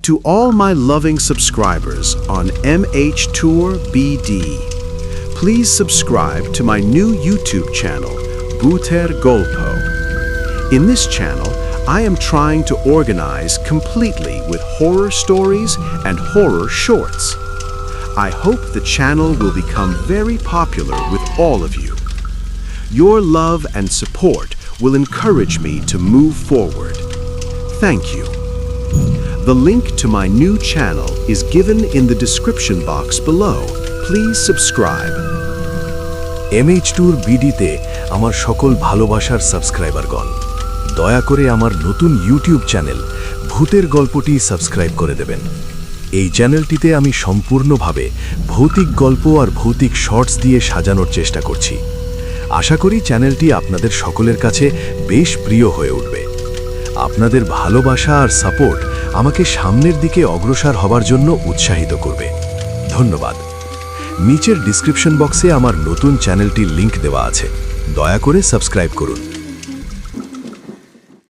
To all my loving subscribers on MH Tour BD, please subscribe to my new YouTube channel, Bhuter Golpo. In this channel, I am trying to organize completely with horror stories and horror shorts. I hope the channel will become very popular with all of you. Your love and support will encourage me to move forward. Thank you. The link to my new channel is given in the description box below. Please subscribe. MH Tour BD তে আমার সকল ভালোবাসার সাবস্ক্রাইবারগণ, দয়া করে আমার নতুন YouTube channel ভূতের গল্পটি সাবস্ক্রাইব করে দেবেন। এই চ্যানেলটিতে আমি সম্পূর্ণভাবে ভৌতিক গল্প আর ভৌতিক শর্টস দিয়ে সাজানোর চেষ্টা করছি। আশা করি চ্যানেলটি আপনাদের সকলের কাছে বেশ প্রিয় হয়ে উঠবে। আপনাদের ভালোবাসা আর সাপোর্ট আমাকে সামনের দিকে অগ্রসর হবার জন্য উৎসাহিত করবে। ধন্যবাদ। নিচের ডিসক্রিপশন বক্সে আমার নতুন চ্যানেলটির লিংক দেওয়া আছে, দয়া করে সাবস্ক্রাইব করুন।